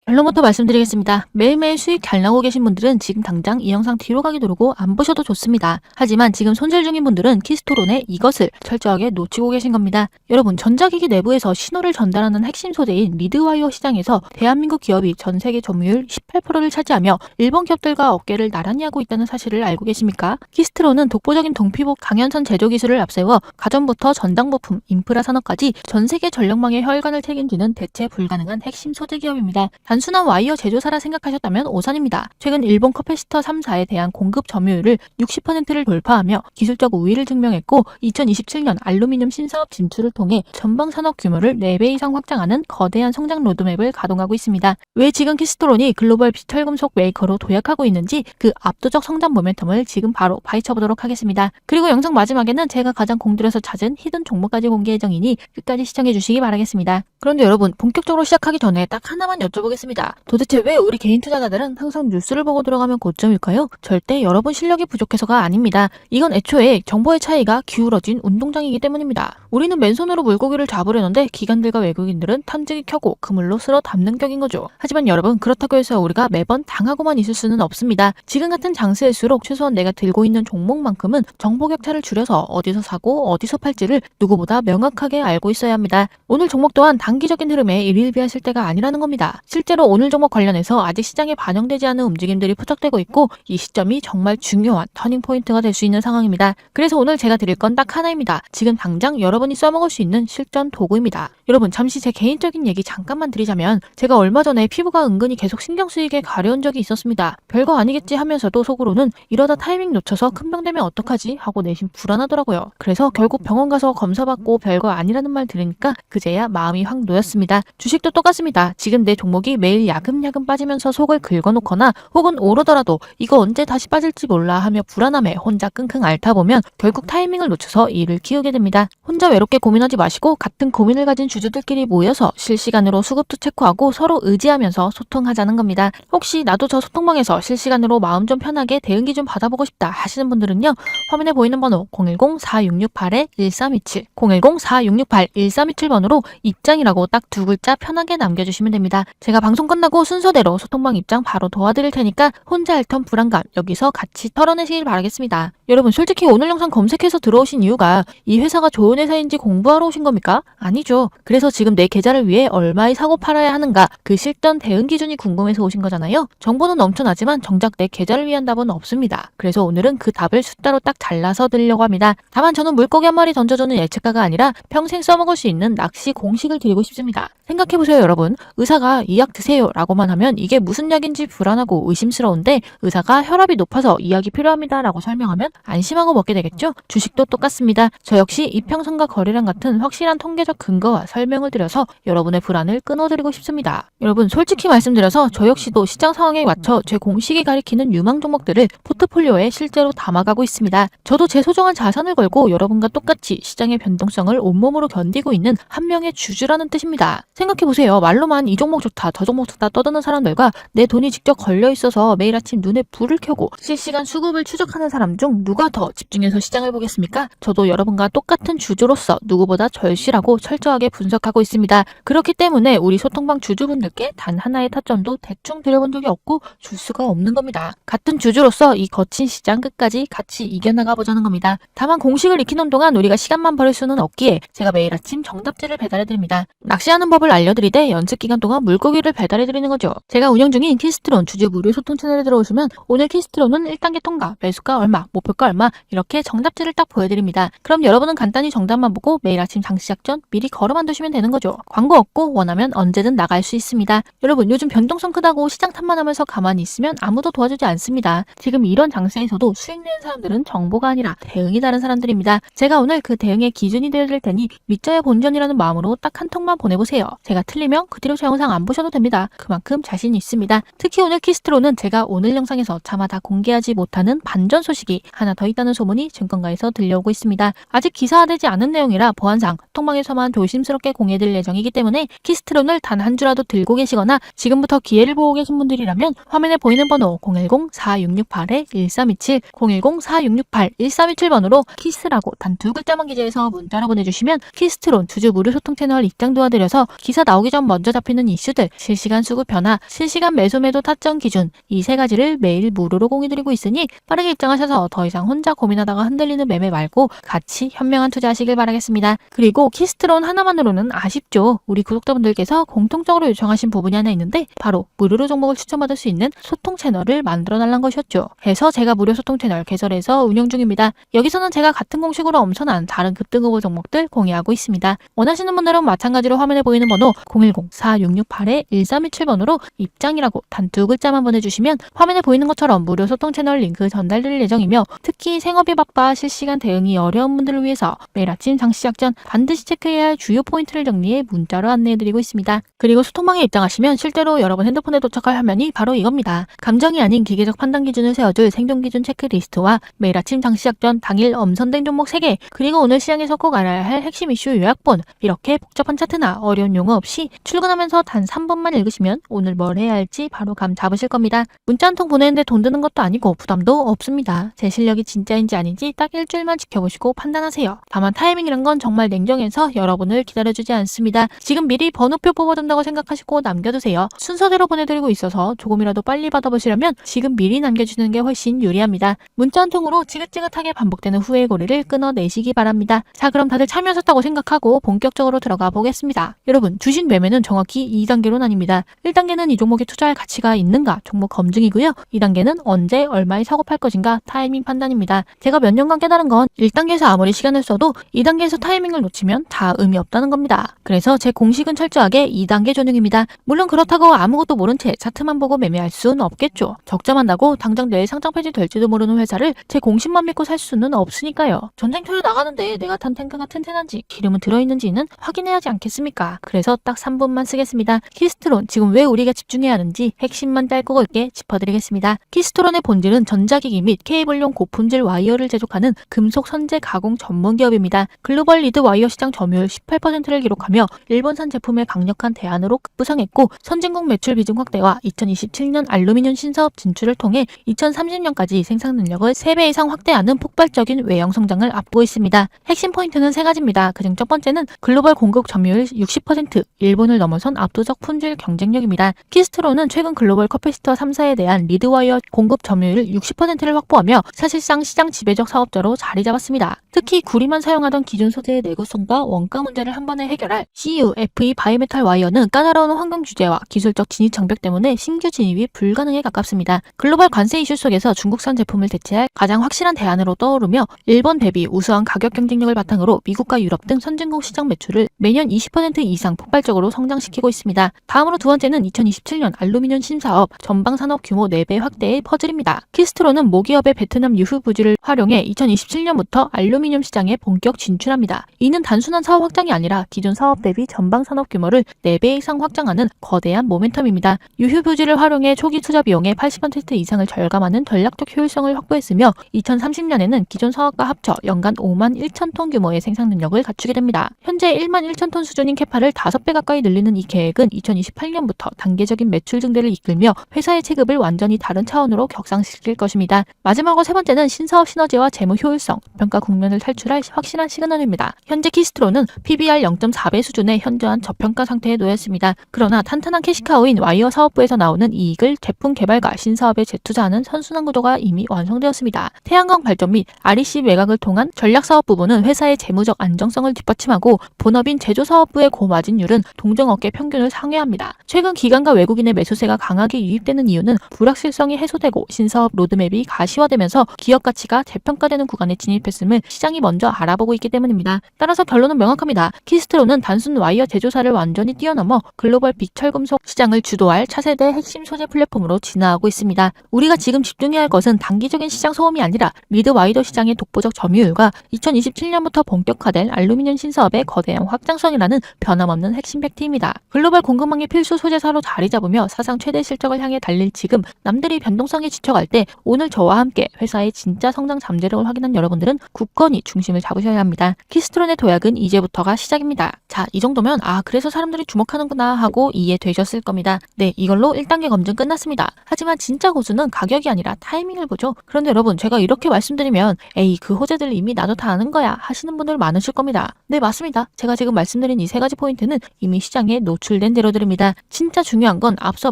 결론부터 말씀드리겠습니다. 매일매일 수익 잘 나오고 계신 분들은 지금 당장 이 영상 뒤로 가기 누르고 안 보셔도 좋습니다. 하지만 지금 손실 중인 분들은 키스토론의 이것을 철저하게 놓치고 계신 겁니다. 여러분, 전자기기 내부에서 신호를 전달하는 핵심 소재인 리드와이어 시장에서 대한민국 기업이 전 세계 점유율 18%를 차지하며 일본 기업들과 어깨를 나란히 하고 있다는 사실을 알고 계십니까? 키스트론은 독보적인 동피복 강연선 제조 기술을 앞세워 가전부터 전장부품, 인프라 산업까지 전 세계 전력망의 혈관을 책임지는 대체 불가능한 핵심 소재 기업입니다. 단순한 와이어 제조사라 생각하셨다면 오산입니다. 최근 일본 커패시터 3사에 대한 공급 점유율을 60%를 돌파하며 기술적 우위를 증명했고 2027년 알루미늄 신사업 진출을 통해 전방 산업 규모를 4배 이상 확장하는 거대한 성장 로드맵을 가동하고 있습니다. 왜 지금 키스토론이 글로벌 비철금속 메이커로 도약하고 있는지 그 압도적 성장 모멘텀을 지금 바로 파헤쳐보도록 하겠습니다. 그리고 영상 마지막에는 제가 가장 공들여서 찾은 히든 종목까지 공개 예정이니 끝까지 시청해주시기 바라겠습니다. 그런데 여러분, 본격적으로 시작하기 전에 딱 하나만 여쭤보겠습니다. 도대체 왜 우리 개인 투자자들은 항상 뉴스를 보고 들어가면 고점일까요? 절대 여러분 실력이 부족해서가 아닙니다. 이건 애초에 정보의 차이가 기울어진 운동장이기 때문입니다. 우리는 맨손으로 물고기를 잡으려는데 기관들과 외국인들은 탐지기 켜고 그물로 쓸어 담는 격인 거죠. 하지만 여러분, 그렇다고 해서 우리가 매번 당하고만 있을 수는 없습니다. 지금 같은 장세일수록 최소한 내가 들고 있는 종목만큼은 정보 격차를 줄여서 어디서 사고 어디서 팔지를 누구보다 명확하게 알고 있어야 합니다. 오늘 종목 또한 단기적인 흐름에 일일비하실 때가 아니라는 겁니다. 실제로 오늘 종목 관련해서 아직 시장에 반영되지 않은 움직임들이 포착되고 있고 이 시점이 정말 중요한 터닝포인트가 될 수 있는 상황입니다. 그래서 오늘 제가 드릴 건 딱 하나입니다. 지금 당장 여러분이 써먹을 수 있는 실전 도구입니다. 여러분, 잠시 제 개인적인 얘기 잠깐만 드리자면 제가 얼마 전에 피부가 은근히 계속 신경 쓰이게 가려운 적이 있었습니다. 별거 아니겠지 하면서도 속으로는 이러다 타이밍 놓쳐서 큰 병 되면 어떡하지 하고 내심 불안하더라고요. 그래서 결국 병원 가서 검사받고 별거 아니라는 말 들으니까 그제야 마음이 확 놓였습니다. 주식도 똑같습니다. 지금 내 종목이 매일 야금야금 빠지면서 속을 긁어놓거나 혹은 오르더라도 이거 언제 다시 빠질지 몰라 하며 불안함에 혼자 끙끙 앓다 보면 결국 타이밍을 놓쳐서 일을 키우게 됩니다. 혼자 외롭게 고민하지 마시고 같은 고민을 가진 주주들끼리 모여서 실시간으로 수급도 체크하고 서로 의지하면서 소통하자는 겁니다. 혹시 나도 저 소통방에서 실시간으로 마음 좀 편하게 대응기 좀 받아보고 싶다 하시는 분들은요, 화면에 보이는 번호 010-4668-1327 010-4668-1327번으로 입장이라고 딱 두 글자 편하게 남겨주시면 됩니다. 제가 방송 끝나고 순서대로 소통방 입장 바로 도와드릴 테니까 혼자 앓던 불안감 여기서 같이 털어내시길 바라겠습니다. 여러분, 솔직히 오늘 영상 검색해서 들어오신 이유가 이 회사가 좋은 회사인지 공부하러 오신 겁니까? 아니죠. 그래서 지금 내 계좌를 위해 얼마에 사고 팔아야 하는가 그 실전 대응 기준이 궁금해서 오신 거잖아요. 정보는 넘쳐나지만 정작 내 계좌를 위한 답은 없습니다. 그래서 오늘은 그 답을 숫자로 딱 잘라서 드리려고 합니다. 다만 저는 물고기 한 마리 던져주는 예측가가 아니라 평생 써먹을 수 있는 낚시 공식을 드리고 싶습니다. 생각해보세요. 여러분, 의사가 이 약 드세요 라고만 하면 이게 무슨 약인지 불안하고 의심스러운데 의사가 혈압이 높아서 이 약이 필요합니다 라고 설명하면 안심하고 먹게 되겠죠? 주식도 똑같습니다. 저 역시 이평선과 거래량 같은 확실한 통계적 근거와 설명을 드려서 여러분의 불안을 끊어드리고 싶습니다. 여러분, 솔직히 말씀드려서 저 역시도 시장 상황에 맞춰 제 공식이 가리키는 유망 종목들을 포트폴리오에 실제로 담아가고 있습니다. 저도 제 소중한 자산을 걸고 여러분과 똑같이 시장의 변동성을 온몸으로 견디고 있는 한 명의 주주라는 뜻입니다. 생각해보세요. 말로만 이 종목 좋다 저 종목 좋다 떠드는 사람들과 내 돈이 직접 걸려있어서 매일 아침 눈에 불을 켜고 실시간 수급을 추적하는 사람 중 누가 더 집중해서 시장을 보겠습니까? 저도 여러분과 똑같은 주주로서 누구보다 절실하고 철저하게 분석하고 있습니다. 그렇기 때문에 우리 소통방 주주분들께 단 하나의 타점도 대충 드려본 적이 없고 줄 수가 없는 겁니다. 같은 주주로서 이 거친 시장 끝까지 같이 이겨나가 보자는 겁니다. 다만 공식을 익히는 동안 우리가 시간만 버릴 수는 없기에 제가 매일 아침 정답지를 배달해드립니다. 낚시하는 법을 알려드리되 연습 기간 동안 물고기를 배달해드리는 거죠. 제가 운영 중인 키스트론 주주 무료 소통 채널에 들어오시면 오늘 키스트론은 1단계 통과, 매수가 얼마, 목표가 얼마 이렇게 정답지를 딱 보여드립니다. 그럼 여러분은 간단히 정답만 보고 매일 아침 장 시작 전 미리 걸어만 두시면 되는 거죠. 광고 없고 원하면 언제든 나갈 수 있습니다. 여러분, 요즘 변동성 크다고 시장 탓만하면서 가만히 있으면 아무도 도와주지 않습니다. 지금 이런 장세에서도 수익 내는 사람들은 정보가 아니라 대응이 다른 사람들입니다. 제가 오늘 그 대응의 기준이 되어드릴 테니 믿져야 본전이라는 마음으로 딱 한 통만 보내보세요. 제가 틀리면 그 뒤로 저 영상 안 보셔도 됩니다. 그만큼 자신 있습니다. 특히 오늘 키스트로는 제가 오늘 영상에서 차마 다 공개하지 못하는 반전 소식이 하나 더 있다는 소문이 증권가에서 들려오고 있습니다. 아직 기사화되지 않은 내용이라 보안상 통방에서만 조심스럽게 공개될 예정이기 때문에 키스트론을 단 한 주라도 들고 계시거나 지금부터 기회를 보고 계신 분들이라면 화면에 보이는 번호 010-4668-1327 010-4668-1327번으로 키스라고 단 두 글자만 기재해서 문자로 보내주시면 키스트론 주주 무료 소통 채널 입장 도와드려서 기사 나오기 전 먼저 잡히는 이슈들 실시간 실시간 수급 변화, 실시간 매수 매도 타점 기준 이 세 가지를 매일 무료로 공유드리고 있으니 빠르게 입장하셔서 더 이상 혼자 고민하다가 흔들리는 매매 말고 같이 현명한 투자하시길 바라겠습니다. 그리고 키스트론 하나만으로는 아쉽죠. 우리 구독자분들께서 공통적으로 요청하신 부분이 하나 있는데 바로 무료로 종목을 추천받을 수 있는 소통 채널을 만들어 달라는 것이었죠. 해서 제가 무료 소통 채널 개설해서 운영 중입니다. 여기서는 제가 같은 공식으로 엄청난 다른 급등 후보 종목들 공유하고 있습니다. 원하시는 분들은 마찬가지로 화면에 보이는 번호 010-4668-1327번으로 입장이라고 단 두 글자만 보내주시면 화면에 보이는 것처럼 무료 소통 채널 링크 전달드릴 예정이며 특히 생업이 바빠 실시간 대응이 어려운 분들을 위해서 매일 아침 장시작 전 반드시 체크해야 할 주요 포인트를 정리해 문자로 안내해드리고 있습니다. 그리고 소통방에 입장하시면 실제로 여러분 핸드폰에 도착할 화면이 바로 이겁니다. 감정이 아닌 기계적 판단 기준을 세워줄 생존 기준 체크리스트와 매일 아침 장시작 전 당일 엄선된 종목 3개 그리고 오늘 시장에서 꼭 알아야 할 핵심 이슈 요약본 이렇게 복잡한 차트나 어려운 용어 없이 출근하면서 단 3분만 읽으시면 오늘 뭘 해야 할지 바로 감 잡으실 겁니다. 문자 한 통 보내는데 돈 드는 것도 아니고 부담도 없습니다. 제 실력이 진짜인지 아닌지 딱 일주일만 지켜보시고 판단하세요. 다만 타이밍이란 건 정말 냉정해서 여러분을 기다려주지 않습니다. 지금 미리 번호표 뽑아둔다고 생각하시고 남겨두세요. 순서대로 보내드리고 있어서 조금이라도 빨리 받아보시려면 지금 미리 남겨주시는 게 훨씬 유리합니다. 문자 한 통으로 지긋지긋하게 반복되는 후회의 고리를 끊어내시기 바랍니다. 자, 그럼 다들 참여하셨다고 생각하고 본격적으로 들어가 보겠습니다. 여러분, 주식 매매는 정확히 2단계로 나뉩니다. 1단계는 이 종목에 투자할 가치가 있는가 종목 검증이고요. 2단계는 언제 얼마에 사고 팔 것인가 타이밍 판단입니다. 제가 몇 년간 깨달은 건 1단계에서 아무리 시간을 써도 2단계에서 타이밍을 놓치면 다 의미 없다는 겁니다. 그래서 제 공식은 철저하게 2단계 전용입니다. 물론 그렇다고 아무것도 모른 채 차트만 보고 매매할 수는 없겠죠. 적자만 나고 당장 내일 상장 폐지될지도 모르는 회사를 제 공식만 믿고 살 수는 없으니까요. 전쟁터에 나가는데 내가 탄 탱크가 튼튼한지 기름은 들어있는지는 확인해야 하지 않겠습니까? 그래서 딱 3분만 쓰겠습니다. 키스트론 지금 왜 우리가 집중해야 하는지 핵심만 짧고 굵게 짚어드리겠습니다. 키스트론의 본질은 전자기기 및 케이블용 고품질 와이어를 제조하는 금속 선재 가공 전문 기업입니다. 글로벌 리드 와이어 시장 점유율 18%를 기록하며 일본산 제품의 강력한 대안으로 급부상했고 선진국 매출 비중 확대와 2027년 알루미늄 신사업 진출을 통해 2030년까지 생산 능력을 3배 이상 확대하는 폭발적인 외형 성장을 앞두고 있습니다. 핵심 포인트는 3가지입니다. 그중 첫 번째는 글로벌 공급 점유율 60%, 일본을 넘어선 압도적 품질 경쟁력입니다. 키스트론은 최근 글로벌 커패시터 3사에 대한 리드와이어 공급 점유율 60%를 확보하며 사실상 시장 지배적 사업자로 자리 잡았습니다. 특히 구리만 사용하던 기존 소재의 내구성과 원가 문제를 한 번에 해결할 CU, FE 바이메탈 와이어는 까다로운 환경 규제와 기술적 진입 장벽 때문에 신규 진입이 불가능에 가깝습니다. 글로벌 관세 이슈 속에서 중국산 제품을 대체할 가장 확실한 대안으로 떠오르며 일본 대비 우수한 가격 경쟁력을 바탕으로 미국과 유럽 등 선진국 시장 매출을 매년 20% 이상 폭발적으로 성장시키고 있습니다. 다음으로 두 번째는 2027년 알루미늄 신사업 전방 산업 규모 4배 확대의 퍼즐입니다. 키스트론은 모기업의 베트남 유후 부지를 활용해 2027년부터 알루미늄 시장에 본격 진출합니다. 이는 단순한 사업 확장이 아니라 기존 사업 대비 전방 산업 규모를 4배 이상 확장하는 거대한 모멘텀입니다. 유후 부지를 활용해 초기 투자 비용의 80% 이상을 절감하는 전략적 효율성을 확보했으며 2030년에는 기존 사업과 합쳐 연간 5만 1천 톤 규모의 생산 능력을 갖추게 됩니다. 현재 1만 1천 톤 수준인 캐파를 5배 가까이 늘리는 이 계획은 2028년부터 단계적인 매출 증대를 이끌며 회사의 체급을 완전히 다른 차원으로 격상시킬 것입니다. 마지막으로 세 번째는 신사업 시너지와 재무 효율성, 평가 국면을 탈출할 확실한 시그널입니다. 현재 키스트론은 PBR 0.4배 수준의 현저한 저평가 상태에 놓였습니다. 그러나 탄탄한 캐시카우인 와이어 사업부에서 나오는 이익을 제품 개발과 신사업에 재투자하는 선순환 구조가 이미 완성되었습니다. 태양광 발전 및 REC 매각을 통한 전략 사업 부분은 회사의 재무적 안정성을 뒷받침하고 본업인 제조 사업부의 고마진율은 동종업계 평균을 상회합니다. 최근 기관과 외국인의 매수세가 강하게 유입되는 이유는 불확실성이 해소되고 신사업 로드맵이 가시화되면서 기업 가치가 재평가되는 구간에 진입했음을 시장이 먼저 알아보고 있기 때문입니다. 따라서 결론은 명확합니다. 키스트론은 단순 와이어 제조사를 완전히 뛰어넘어 글로벌 빅철금속 시장을 주도할 차세대 핵심 소재 플랫폼으로 진화하고 있습니다. 우리가 지금 집중해야 할 것은 단기적인 시장 소음이 아니라 미드 와이더 시장의 독보적 점유율과 2027년부터 본격화될 알루미늄 신사업의 거대한 확장성이라는 변함없는 핵심 팩트입니다. 글로벌 공급망의 필수 소재사로 자리 잡으며 사상 최대 실적을 향해 달릴 지금 남들이 변동성에 지쳐갈 때 오늘 저와 함께 회사의 진짜 성장 잠재력을 확인한 여러분들은 굳건히 중심을 잡으셔야 합니다. 키스트론의 도약은 이제부터가 시작입니다. 자, 이 정도면 그래서 사람들이 주목하는구나 하고 이해되셨을 겁니다. 네, 이걸로 1단계 검증 끝났습니다. 하지만 진짜 고수는 가격이 아니라 타이밍을 보죠. 그런데 여러분, 제가 이렇게 말씀드리면 에이, 그 호재들 이미 나도 다 아는 거야 하시는 분들 많으실 겁니다. 네, 맞습니다. 제가 지금 말씀드린 이 3가지 포인트는 이미 시장에 노출된 재료들입니다. 있습니다. 진짜 중요한 건 앞서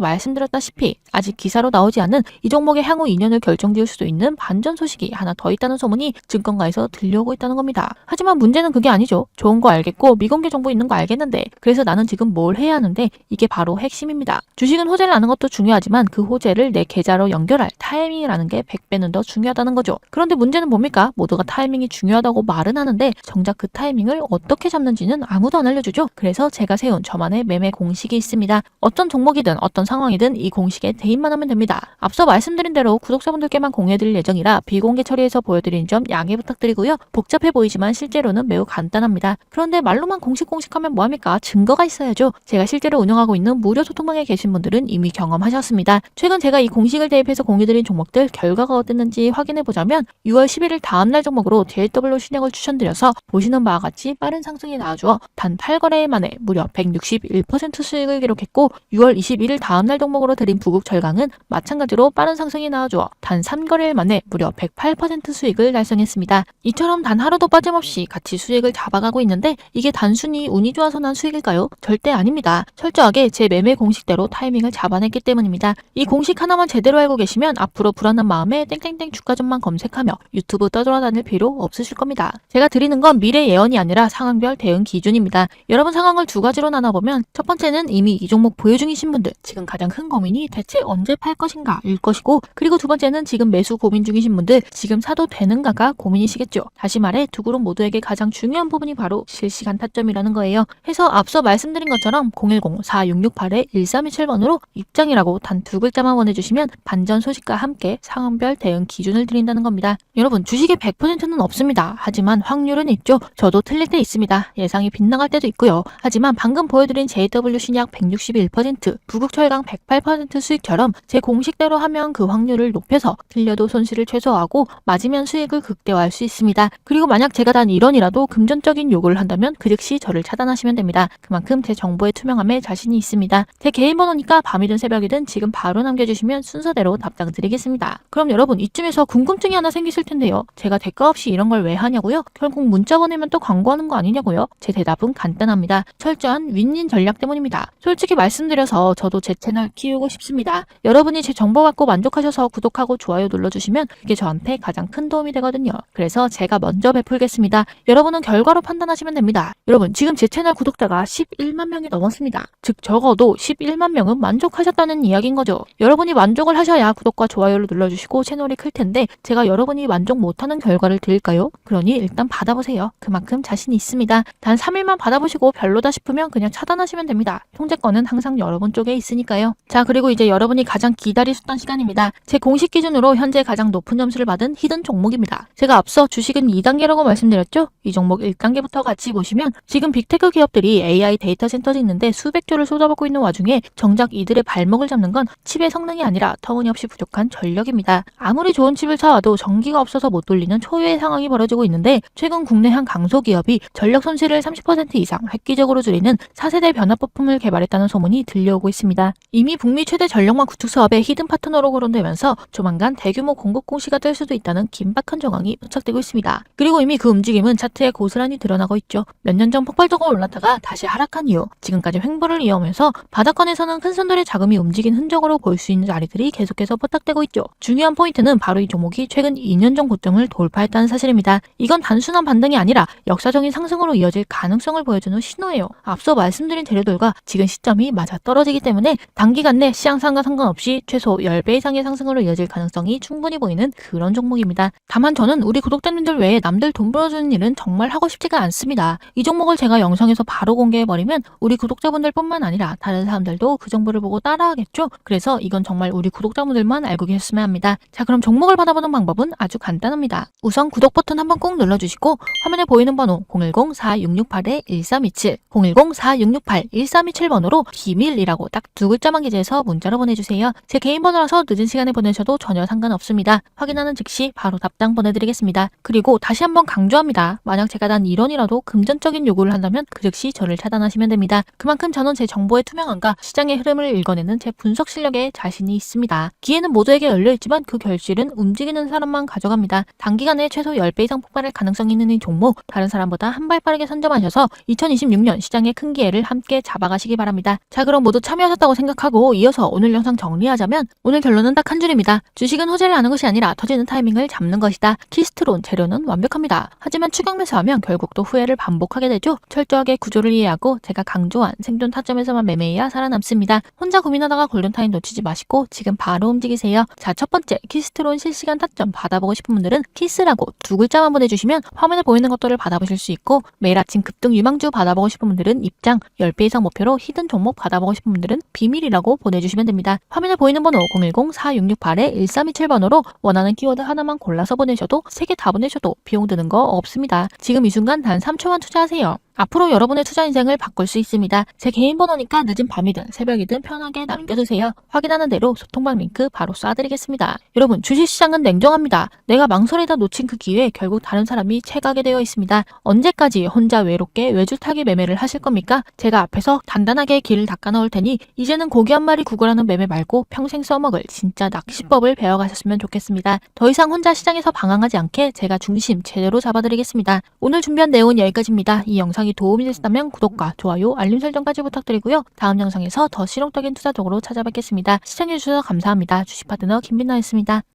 말씀드렸다시피 아직 기사로 나오지 않은 이 종목의 향후 2년을 결정지을 수도 있는 반전 소식이 하나 더 있다는 소문이 증권가에서 들려오고 있다는 겁니다. 하지만 문제는 그게 아니죠. 좋은 거 알겠고 미공개 정보 있는 거 알겠는데 그래서 나는 지금 뭘 해야 하는데 이게 바로 핵심입니다. 주식은 호재를 아는 것도 중요하지만 그 호재를 내 계좌로 연결할 타이밍이라는 게 100배는 더 중요하다는 거죠. 그런데 문제는 뭡니까? 모두가 타이밍이 중요하다고 말은 하는데 정작 그 타이밍을 어떻게 잡는지는 아무도 안 알려주죠. 그래서 제가 세운 저만의 매매 공식이 있습니다. 어떤 종목이든 어떤 상황이든 이 공식에 대입만 하면 됩니다. 앞서 말씀드린 대로 구독자분들께만 공유해드릴 예정이라 비공개 처리해서 보여드리는 점 양해 부탁드리고요. 복잡해 보이지만 실제로는 매우 간단합니다. 그런데 말로만 공식 하면 뭐합니까? 증거가 있어야죠. 제가 실제로 운영하고 있는 무료 소통방에 계신 분들은 이미 경험하셨습니다. 최근 제가 이 공식을 대입해서 공유드린 종목들 결과가 어땠는지 확인해보자면 6월 11일 다음날 종목으로 JW 신약을 추천드려서 보시는 바와 같이 빠른 상승이 나와주어 단 8거래일 만에 무려 161% 수익을 기록했고 6월 21일 다음날 종목으로 드린 부국철강은 마찬가지로 빠른 상승이 나와주어 단 3거래일 만에 무려 108% 수익을 달성했습니다. 이처럼 단 하루도 빠짐없이 같이 수익을 잡아가고 있는데 이게 단순히 운이 좋아서 난 수익일까요? 절대 아닙니다. 철저하게 제 매매 공식대로 타이밍을 잡아냈기 때문입니다. 이 공식 하나만 제대로 알고 계시면 앞으로 불안한 마음에 땡땡땡 주가점만 검색하며 유튜브 떠돌아다닐 필요 없으실 겁니다. 제가 드리는 건 미래 예언이 아니라 상황별 대응 기준입니다. 여러분 상황을 두 가지로 나눠보면 첫 번째는 이미 이 종목 보유 중이신 분들, 지금 가장 큰 고민이 대체 언제 팔 것인가 일 것이고, 그리고 두 번째는 지금 매수 고민 중이신 분들, 지금 사도 되는가가 고민이시겠죠. 다시 말해 두 그룹 모두에게 가장 중요한 부분이 바로 실시간 타점이라는 거예요. 해서 앞서 말씀드린 것처럼 010-4628-1327번으로 입장이라고 단 두 글자만 보내주시면 반전 소식과 함께 상황별 대응 기준을 드린다는 겁니다. 여러분 주식의 100%는 없습니다. 하지만 확률은 있죠. 저도 틀릴 때 있습니다. 예상이 빗나갈 때도 있고요. 하지만 방금 보여드린 JW 신약 161%, 부국철강 108% 수익처럼 제 공식대로 하면 그 확률을 높여서 틀려도 손실을 최소화하고 맞으면 수익을 극대화할 수 있습니다. 그리고 만약 제가 단 1원이라도 금전적인 요구를 한다면 그 즉시 저를 차단하시면 됩니다. 그만큼 제 정보의 투명함에 자신이 있습니다. 제 개인 번호니까 밤이든 새벽이든 지금 바로 남겨주시면 순서대로 답장 드리겠습니다. 그럼 여러분 이쯤에서 궁금증이 하나 생기실 텐데요. 제가 대가 없이 이런 걸 왜 하냐고요? 결국 문자 보내면 또 광고하는 거 아니냐고요? 제 대답은 간단합니다. 철저한 윈윈 전략 때문입니다. 솔직히 말씀드려서 저도 제 채널 키우고 싶습니다. 여러분이 제 정보 받고 만족하셔서 구독하고 좋아요 눌러주시면 그게 저한테 가장 큰 도움이 되거든요. 그래서 제가 먼저 베풀겠습니다. 여러분은 결과로 판단하시면 됩니다. 여러분 지금 제 채널 구독자가 11만 명이 넘었습니다. 즉 적어도 11만 명은 만족하셨다는 이야기인 거죠. 여러분이 만족을 하셔야 구독과 좋아요를 눌러주시고 채널이 클 텐데 제가 여러분이 만족 못하는 결과를 드릴까요? 그러니 일단 받아보세요. 그만큼 자신이 있습니다. 단 3일만 받아보시고 별로다 싶으면 그냥 차단하시면 됩니다. 통제권은 항상 여러분 쪽에 있으니까요. 자 그리고 이제 여러분이 가장 기다리셨던 시간입니다. 제 공식 기준으로 현재 가장 높은 점수를 받은 히든 종목입니다. 제가 앞서 주식은 2단계라고 말씀드렸죠? 이 종목 1단계부터 같이 보시면 지금 빅테크 기업들이 AI 데이터 센터 짓는데 수백 조를 쏟아붓고 있는 와중에 정작 이들의 발목을 잡는 건 칩의 성능이 아니라 터무니없이 부족한 전력입니다. 아무리 좋은 칩을 사와도 전기가 없어서 못 돌리는 초유의 상황이 벌어지고 있는데 최근 국내 한 강소기업이 전력 손실을 30% 이상 획기적으로 줄이는 4세대 변압부품을 개발했다는 소문이 들려오고 있습니다. 이미 북미 최대 전력망 구축 사업의 히든 파트너로 거론되면서 조만간 대규모 공급 공시가 뜰 수도 있다는 긴박한 정황이 포착되고 있습니다. 그리고 이미 그 움직임은 차트에 고스란히 드러나고 있죠. 몇 년 전 폭발적으로 올랐다가 다시 하락한 이후 지금까지 횡보를 이어오면서 바닥권에서는 큰 손들의 자금이 움직인 흔적으로 볼 수 있는 자리들이 계속해서 포착되고 있죠. 중요한 포인트는 바로 이 종목이 최근 2년 전 고점을 돌파했다는 사실입니다. 이건 단순한 반등이 아니라 역사적인 상승으로 이어질 가능성을 보여주는 신호예요. 앞서 말씀드린 재료들과 지금 시점이 맞아떨어지기 때문에 단기간 내 시장상과 상관없이 최소 10배 이상의 상승으로 이어질 가능성이 충분히 보이는 그런 종목입니다. 다만 저는 우리 구독자님들 외에 남들 돈 벌어주는 일은 정말 하고 싶지가 않습니다. 이 종목을 제가 영상에서 바로 공개해버리면 우리 구독자분들 뿐만 아니라 다른 사람들도 그 정보를 보고 따라하겠죠? 그래서 이건 정말 우리 구독자분들만 알고 계셨으면 합니다. 자 그럼 종목을 받아보는 방법은 아주 간단합니다. 우선 구독 버튼 한번 꼭 눌러주시고 화면에 보이는 번호 010-4668-1327 010-4668-1327번호로 비밀이라고 딱 두 글자만 기재해서 문자로 보내주세요. 제 개인 번호라서 늦은 시간에 보내셔도 전혀 상관없습니다. 확인하는 즉시 바로 답장 보내드리겠습니다. 그리고 다시 한번 강조합니다. 만약 제가 단 1원이라도 금전적인 요구를 한다면 그 즉시 저를 차단하시면 됩니다. 그만큼 저는 제 정보의 투명함과 시장의 흐름을 읽어내는 제 분석 실력에 자신이 있습니다. 기회는 모두에게 열려있지만 그 결실은 움직이는 사람만 가져갑니다. 단기간에 최소 10배 이상 폭발할 가능성이 있는 이 종목 다른 사람보다 한 발 빠르게 선점하셔서 2026년 시장의 큰 기회를 함께 잡아가시기 바랍니다. 있습니다. 자, 그럼 모두 참여하셨다고 생각하고 이어서 오늘 영상 정리하자면 오늘 결론은 딱 한 줄입니다. 주식은 호재를 아는 것이 아니라 터지는 타이밍을 잡는 것이다. 키스트론 재료는 완벽합니다. 하지만 추격 매수하면 결국 또 후회를 반복하게 되죠. 철저하게 구조를 이해하고 제가 강조한 생존 타점에서만 매매해야 살아남습니다. 혼자 고민하다가 골든타임 놓치지 마시고 지금 바로 움직이세요. 자, 첫 번째, 키스트론 실시간 타점 받아보고 싶은 분들은 키스라고 두 글자만 보내주시면 화면에 보이는 것들을 받아보실 수 있고, 매일 아침 급등 유망주 받아보고 싶은 분들은 입장, 10배 이상 목표로 히든 종목 받아보고 싶은 분들은 비밀이라고 보내주시면 됩니다. 화면에 보이는 번호 010-4668-1327번호로 원하는 키워드 하나만 골라서 보내셔도 3개 다 보내셔도 비용 드는 거 없습니다. 지금 이 순간 단 3초만 투자하세요. 앞으로 여러분의 투자 인생을 바꿀 수 있습니다. 제 개인 번호니까 늦은 밤이든 새벽이든 편하게 남겨두세요. 확인하는 대로 소통방 링크 바로 쏴드리겠습니다. 여러분, 주식시장은 냉정합니다. 내가 망설이다 놓친 그 기회에 결국 다른 사람이 채가게 되어 있습니다. 언제까지 혼자 외롭게 외줄타기 매매를 하실 겁니까? 제가 앞에서 단단하게 길을 닦아 넣을 테니 이제는 고기 한 마리 구걸하는 매매 말고 평생 써먹을 진짜 낚시법을 배워가셨으면 좋겠습니다. 더 이상 혼자 시장에서 방황하지 않게 제가 중심 제대로 잡아드리겠습니다. 오늘 준비한 내용은 여기까지입니다. 이 영상이 도움이 되셨다면 구독과 좋아요, 알림 설정까지 부탁드리고요. 다음 영상에서 더 실용적인 투자 도구로 찾아뵙겠습니다. 시청해주셔서 감사합니다. 주식 파트너 김빛나였습니다.